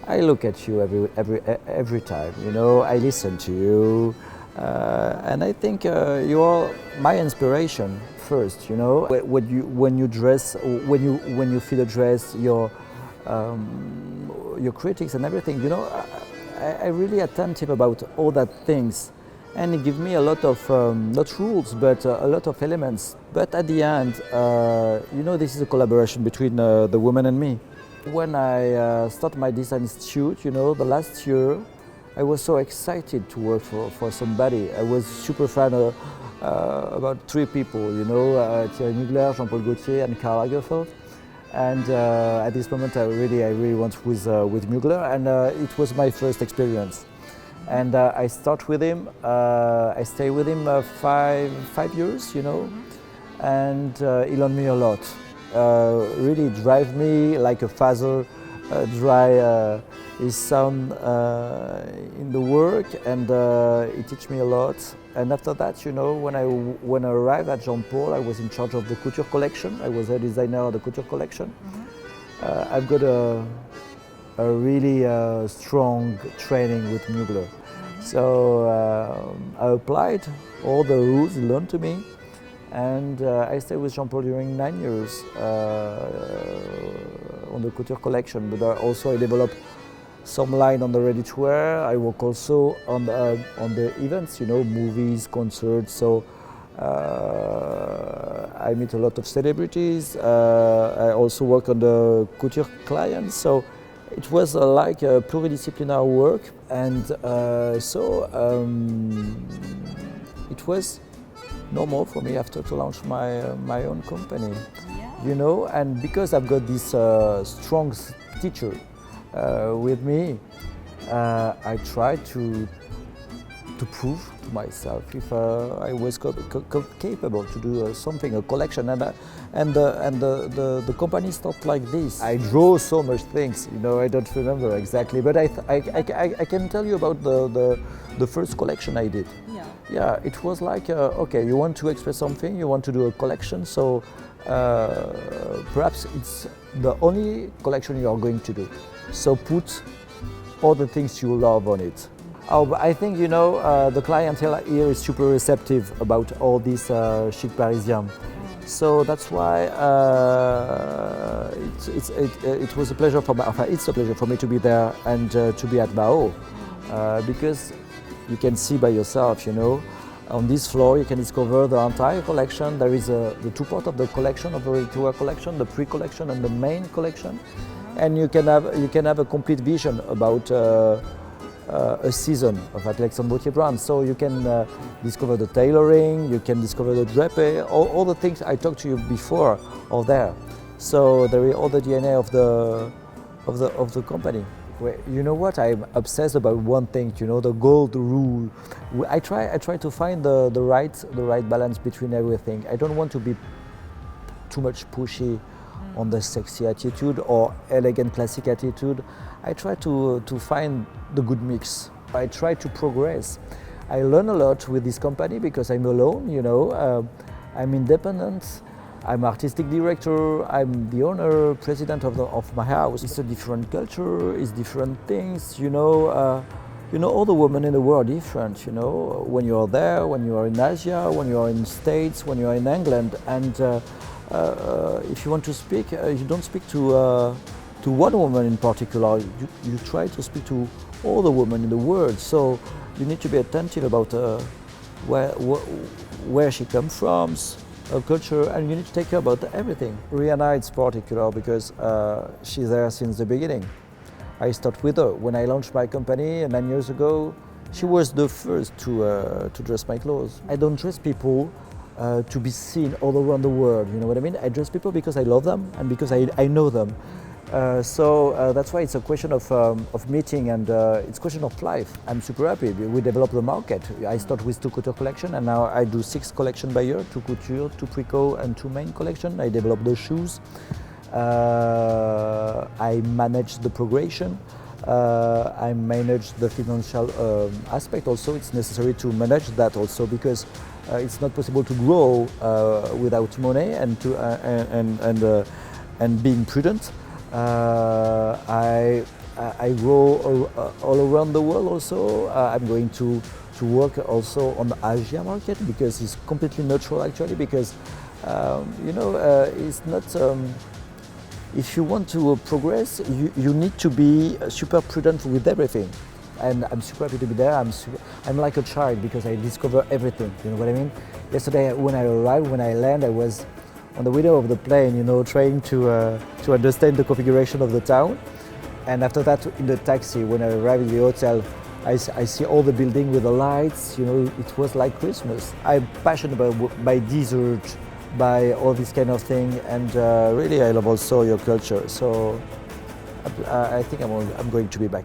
I look at you every time. You know, I listen to you, and I think you are my inspiration first. You know, when you dress, when you feel a dress, your critics and everything. You know, I really attentive about all that things, and it gives me a lot of not rules, but a lot of elements. But at the end, you know, this is a collaboration between the woman and me. When I started my design institute, you know, the last year, I was so excited to work for somebody. I was super fan of about 3 people, you know, Tيieri, Jean-Paul Gaultier and Karl Lagerfeld. And at this moment, I really want with Moغلر, and it was my first experience. And I start with him. I stay with him 5 years, you know, and he learned me a lot. Really drive me like a father drive his son in the work, and he teach me a lot. And after that, you know, when I arrived at Jean-Paul, I was in charge of the couture collection. I was a designer of the couture collection. I've got a really strong training with Moغlر. So I applied all the rules he learned to me. And I stayed with Jean-Paul during 9 years on the couture collection, but also I developed some line on the ready-to-wear. I work also on the events, you know, movies, concerts. So I meet a lot of celebrities. I also work on the couture clients. So it was like a pluridisciplinary work, and it was normal for me after to launch my own company, you know, and because I've got this strong teacher with me, I tried to prove to myself if I was capable to do something, a collection, and the company started like this. I draw so much things, you know, I don't remember exactly, but I can tell you about the first collection I did. Yeah, it was like, okay, you want to express something, you want to do a collection, so perhaps it's the only collection you are going to do. So put all the things you love on it. Oh, but I think, you know, the clientele here is super receptive about all these chic Parisian. So that's why it was a pleasure for me, it's a pleasure for me to be there and to be at Bao, because you can see by yourself, you know, on this floor you can discover the entire collection. There is the 2 parts of the collection, of the ready-to-wear collection, the pre-collection and the main collection, and you can have a complete vision about a season of Alexandre brand. So you can discover the tailoring, you can discover the drapery, all the things I talked to you before are there. So there is all the DNA of the company. You know what? I'm obsessed about one thing. You know, the gold rule. I try to find the right balance between everything. I don't want to be too much pushy on the sexy attitude or elegant classic attitude. I try to find the good mix. I try to progress. I learn a lot with this company because I'm alone. You know, I'm independent. I'm artistic director, I'm the owner, president of my house. It's a different culture, it's different things, you know, all the women in the world are different, you know, when you are there, when you are in Asia, when you are in the States, when you are in England, and if you want to speak, you don't speak to one woman in particular, you try to speak to all the women in the world, so you need to be attentive about where she comes from, her culture, and you need to take care about everything. Rihanna is particular because she's there since the beginning. I started with her. When I launched my company 9 years ago, she was the first to dress my clothes. I don't dress people to be seen all around the world, you know what I mean? I dress people because I love them and because I know them. So that's why it's a question of meeting, and it's a question of life. I'm super happy. We developed the market. I start with 2 couture collection, and now I do 6 collections by year, 2 couture, 2 pre-co, and 2 main collection. I develop the shoes. I manage the progression. I manage the financial aspect also. It's necessary to manage that also because it's not possible to grow without money and being prudent. I I go all around the world also. I'm going to work also on the Asia market because it's completely neutral actually because it's not if you want to progress you need to be super prudent with everything, and I'm super happy to be there. I'm like a child because I discover everything, you know what I mean. Yesterday when I arrived, when I land, I was on the window of the plane, you know, trying to understand the configuration of the town. And after that, in the taxi, when I arrived in the hotel, I see all the building with the lights, you know, it was like Christmas. I'm passionate by desert, by all this kind of thing, and really I love also your culture. So I think I'm going to be back.